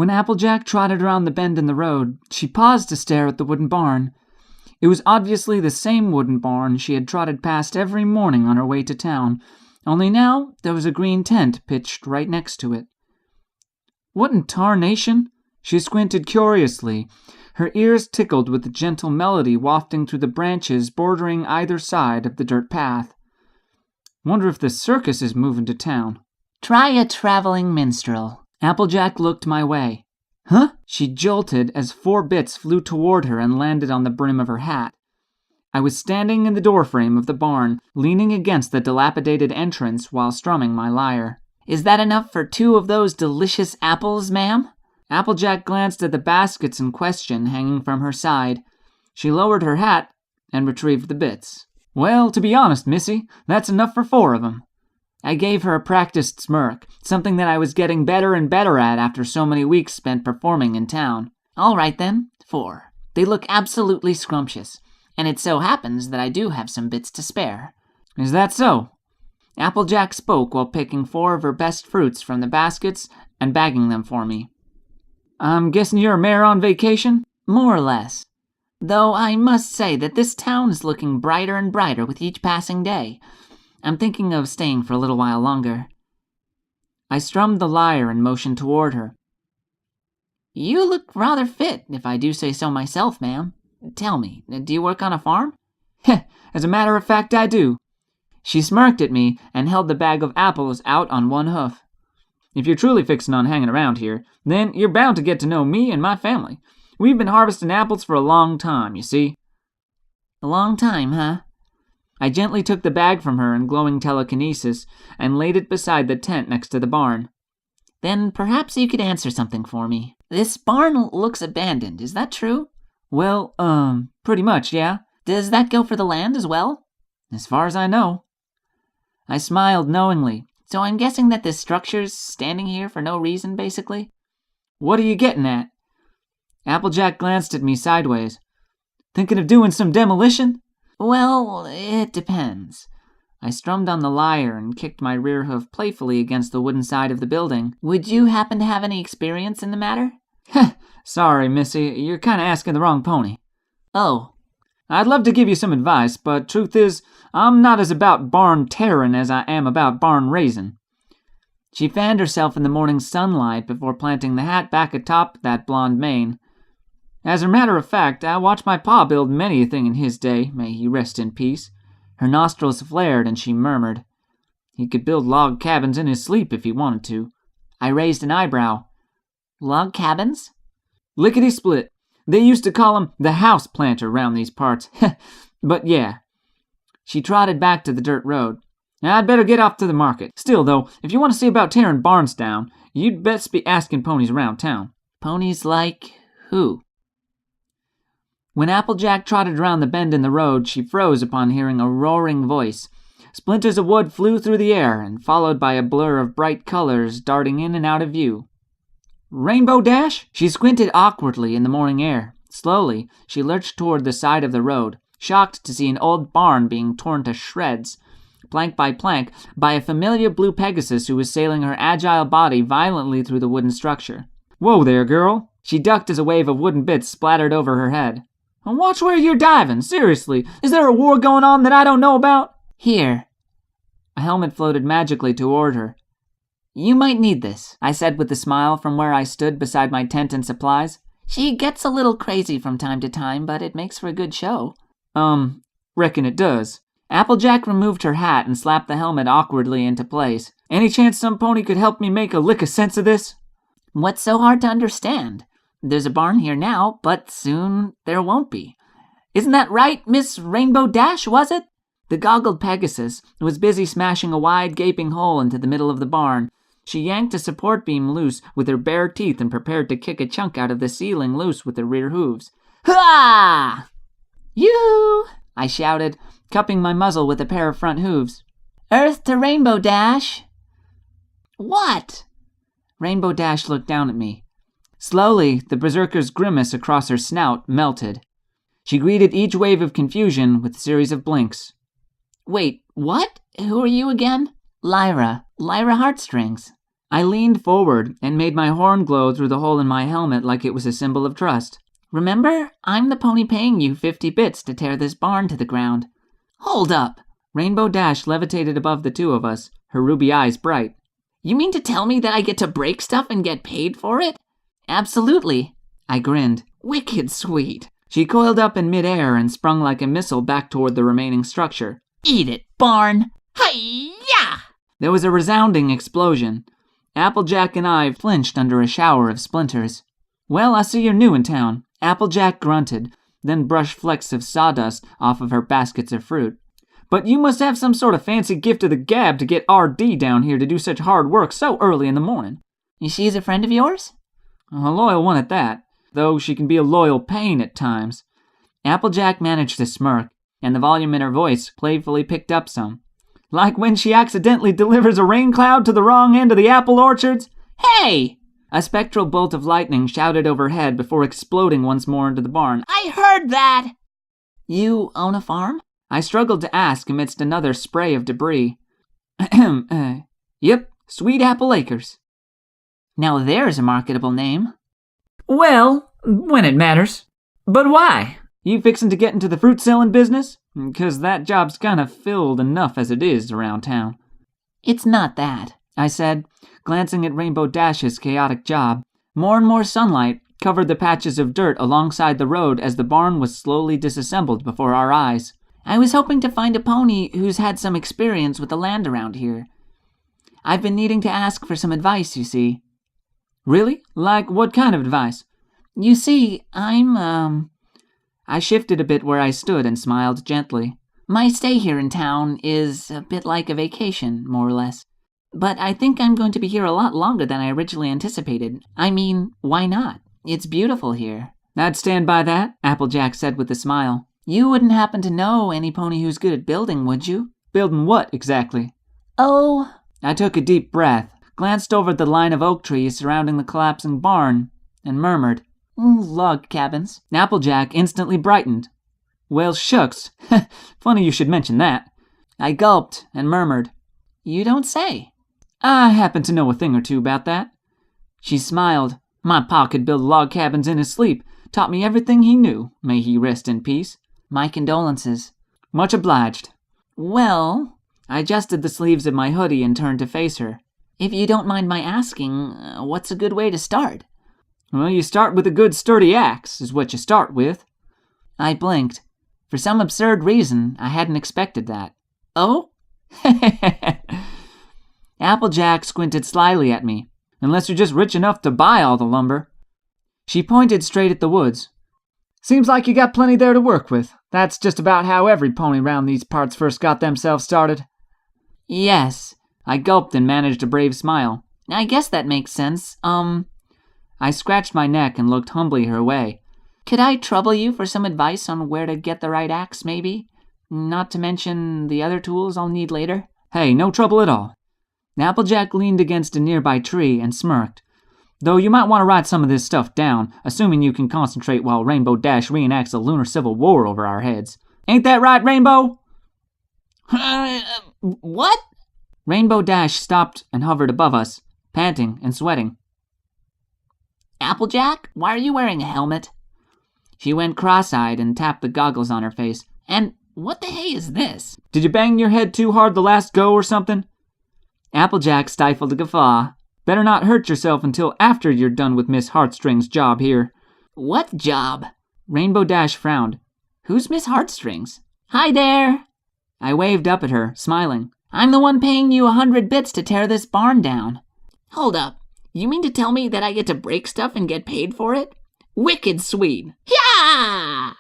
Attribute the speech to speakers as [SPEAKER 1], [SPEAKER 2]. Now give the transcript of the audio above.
[SPEAKER 1] When Applejack trotted around the bend in the road, she paused to stare at the wooden barn. It was obviously the same wooden barn she had trotted past every morning on her way to town, only now there was a green tent pitched right next to it. What in tarnation? She squinted curiously. Her ears tickled with the gentle melody wafting through the branches bordering either side of the dirt path. Wonder if the circus is moving to town.
[SPEAKER 2] Try a traveling minstrel.
[SPEAKER 1] Applejack looked my way. Huh? She jolted as 4 bits flew toward her and landed on the brim of her hat. I was standing in the doorframe of the barn, leaning against the dilapidated entrance while strumming my lyre.
[SPEAKER 2] Is that enough for 2 of those delicious apples, ma'am?
[SPEAKER 1] Applejack glanced at the baskets in question hanging from her side. She lowered her hat and retrieved the bits. Well, to be honest, missy, that's enough for 4 of them. I gave her a practiced smirk, something that I was getting better and better at after so many weeks spent performing in town.
[SPEAKER 2] All right then, 4. They look absolutely scrumptious, and it so happens that I do have some bits to spare.
[SPEAKER 1] Is that so? Applejack spoke while picking 4 of her best fruits from the baskets and bagging them for me. I'm guessing you're a mayor on vacation?
[SPEAKER 2] More or less. Though I must say that this town is looking brighter and brighter with each passing day. I'm thinking of staying for a little while longer.
[SPEAKER 1] I strummed the lyre and motioned toward her.
[SPEAKER 2] You look rather fit, if I do say so myself, ma'am. Tell me, do you work on a farm?
[SPEAKER 1] As a matter of fact, I do. She smirked at me and held the bag of apples out on one hoof. If you're truly fixing on hanging around here, then you're bound to get to know me and my family. We've been harvesting apples for a long time, you see.
[SPEAKER 2] A long time, huh?
[SPEAKER 1] I gently took the bag from her in glowing telekinesis and laid it beside the tent next to the barn.
[SPEAKER 2] Then perhaps you could answer something for me. This barn looks abandoned, is that true?
[SPEAKER 1] Well, pretty much, yeah.
[SPEAKER 2] Does that go for the land as well?
[SPEAKER 1] As far as I know. I smiled knowingly.
[SPEAKER 2] So I'm guessing that this structure's standing here for no reason, basically?
[SPEAKER 1] What are you getting at? Applejack glanced at me sideways. Thinking of doing some demolition?
[SPEAKER 2] Well, it depends.
[SPEAKER 1] I strummed on the lyre and kicked my rear hoof playfully against the wooden side of the building.
[SPEAKER 2] Would you happen to have any experience in the matter?
[SPEAKER 1] Sorry, missy, you're kind of asking the wrong pony.
[SPEAKER 2] Oh.
[SPEAKER 1] I'd love to give you some advice, but truth is, I'm not as about barn tearing as I am about barn raising. She fanned herself in the morning sunlight before planting the hat back atop that blonde mane. As a matter of fact, I watched my pa build many a thing in his day, may he rest in peace. Her nostrils flared and she murmured. He could build log cabins in his sleep if he wanted to. I raised an eyebrow.
[SPEAKER 2] Log cabins?
[SPEAKER 1] Lickety-split. They used to call him the house planter round these parts. But yeah. She trotted back to the dirt road. I'd better get off to the market. Still, though, if you want to see about tearing barns down, you'd best be asking ponies around town.
[SPEAKER 2] Ponies like who?
[SPEAKER 1] When Applejack trotted around the bend in the road, she froze upon hearing a roaring voice. Splinters of wood flew through the air, and followed by a blur of bright colors darting in and out of view. Rainbow Dash? She squinted awkwardly in the morning air. Slowly, she lurched toward the side of the road, shocked to see an old barn being torn to shreds, plank by plank, by a familiar blue Pegasus who was sailing her agile body violently through the wooden structure. Whoa there, girl! She ducked as a wave of wooden bits splattered over her head. Watch where you're diving, seriously. Is there a war going on that I don't know about?
[SPEAKER 2] Here.
[SPEAKER 1] A helmet floated magically toward her.
[SPEAKER 2] You might need this,
[SPEAKER 1] I said with a smile from where I stood beside my tent and supplies.
[SPEAKER 2] She gets a little crazy from time to time, but it makes for a good show.
[SPEAKER 1] Reckon it does. Applejack removed her hat and slapped the helmet awkwardly into place. Any chance some pony could help me make a lick of sense of this?
[SPEAKER 2] What's so hard to understand? There's a barn here now, but soon there won't be. Isn't that right, Miss Rainbow Dash, was it? The goggled Pegasus was busy smashing a wide, gaping hole into the middle of the barn. She yanked a support beam loose with her bare teeth and prepared to kick a chunk out of the ceiling loose with her rear hooves. Ha! You!
[SPEAKER 1] I shouted, cupping my muzzle with a pair of front hooves.
[SPEAKER 2] Earth to Rainbow Dash!
[SPEAKER 1] What? Rainbow Dash looked down at me. Slowly, the berserker's grimace across her snout melted. She greeted each wave of confusion with a series of blinks.
[SPEAKER 2] Wait, what? Who are you again? Lyra Heartstrings.
[SPEAKER 1] I leaned forward and made my horn glow through the hole in my helmet like it was a symbol of trust.
[SPEAKER 2] Remember, I'm the pony paying you 50 bits to tear this barn to the ground. Hold up.
[SPEAKER 1] Rainbow Dash levitated above the two of us, her ruby eyes bright.
[SPEAKER 2] You mean to tell me that I get to break stuff and get paid for it? Absolutely.
[SPEAKER 1] I grinned.
[SPEAKER 2] Wicked sweet.
[SPEAKER 1] She coiled up in midair and sprung like a missile back toward the remaining structure.
[SPEAKER 2] Eat it, barn. Hi-ya!
[SPEAKER 1] There was a resounding explosion. Applejack and I flinched under a shower of splinters. Well, I see you're new in town. Applejack grunted, then brushed flecks of sawdust off of her baskets of fruit. But you must have some sort of fancy gift of the gab to get R.D. down here to do such hard work so early in the morning.
[SPEAKER 2] She's a friend of yours?
[SPEAKER 1] A loyal one at that, though she can be a loyal pain at times. Applejack managed to smirk, and the volume in her voice playfully picked up some. Like when she accidentally delivers a rain cloud to the wrong end of the apple orchards?
[SPEAKER 2] Hey!
[SPEAKER 1] A spectral bolt of lightning shouted overhead before exploding once more into the barn.
[SPEAKER 2] I heard that! You own a farm?
[SPEAKER 1] I struggled to ask amidst another spray of debris. Yep, Sweet Apple Acres.
[SPEAKER 2] Now there's a marketable name.
[SPEAKER 1] Well, when it matters. But why? You fixin' to get into the fruit selling business? 'Cause that job's kinda filled enough as it is around town.
[SPEAKER 2] It's not that,
[SPEAKER 1] I said, glancing at Rainbow Dash's chaotic job. More and more sunlight covered the patches of dirt alongside the road as the barn was slowly disassembled before our eyes.
[SPEAKER 2] I was hoping to find a pony who's had some experience with the land around here. I've been needing to ask for some advice, you see.
[SPEAKER 1] Really? Like what kind of advice?
[SPEAKER 2] You see, I
[SPEAKER 1] shifted a bit where I stood and smiled gently.
[SPEAKER 2] My stay here in town is a bit like a vacation, more or less. But I think I'm going to be here a lot longer than I originally anticipated. I mean, why not? It's beautiful here.
[SPEAKER 1] I'd stand by that, Applejack said with a smile.
[SPEAKER 2] You wouldn't happen to know any pony who's good at building, would you?
[SPEAKER 1] Building what, exactly?
[SPEAKER 2] Oh.
[SPEAKER 1] I took a deep breath, glanced over at the line of oak trees surrounding the collapsing barn, and murmured,
[SPEAKER 2] Log cabins.
[SPEAKER 1] Applejack instantly brightened. Well, shucks. Funny you should mention that. I gulped and murmured,
[SPEAKER 2] You don't say.
[SPEAKER 1] I happen to know a thing or two about that. She smiled. My pa could build log cabins in his sleep. Taught me everything he knew. May he rest in peace.
[SPEAKER 2] My condolences.
[SPEAKER 1] Much obliged.
[SPEAKER 2] Well,
[SPEAKER 1] I adjusted the sleeves of my hoodie and turned to face her.
[SPEAKER 2] If you don't mind my asking, what's a good way to start?
[SPEAKER 1] Well, you start with a good sturdy axe, is what you start with.
[SPEAKER 2] I blinked. For some absurd reason, I hadn't expected that. Oh?
[SPEAKER 1] Applejack squinted slyly at me. Unless you're just rich enough to buy all the lumber. She pointed straight at the woods. Seems like you got plenty there to work with. That's just about how every pony round these parts first got themselves started.
[SPEAKER 2] Yes.
[SPEAKER 1] I gulped and managed a brave smile.
[SPEAKER 2] I guess that makes sense.
[SPEAKER 1] I scratched my neck and looked humbly her way.
[SPEAKER 2] Could I trouble you for some advice on where to get the right axe, maybe? Not to mention the other tools I'll need later?
[SPEAKER 1] Hey, no trouble at all. Applejack leaned against a nearby tree and smirked. Though you might want to write some of this stuff down, assuming you can concentrate while Rainbow Dash reenacts a lunar civil war over our heads. Ain't that right, Rainbow?
[SPEAKER 2] What?
[SPEAKER 1] Rainbow Dash stopped and hovered above us, panting and sweating.
[SPEAKER 2] Applejack, why are you wearing a helmet?
[SPEAKER 1] She went cross-eyed and tapped the goggles on her face.
[SPEAKER 2] And what the hey is this?
[SPEAKER 1] Did you bang your head too hard the last go or something? Applejack stifled a guffaw. Better not hurt yourself until after you're done with Miss Heartstring's job here.
[SPEAKER 2] What job?
[SPEAKER 1] Rainbow Dash frowned.
[SPEAKER 2] Who's Miss Heartstrings? Hi there.
[SPEAKER 1] I waved up at her, smiling.
[SPEAKER 2] I'm the one paying you 100 bits to tear this barn down. Hold up. You mean to tell me that I get to break stuff and get paid for it? Wicked sweet. Yeah!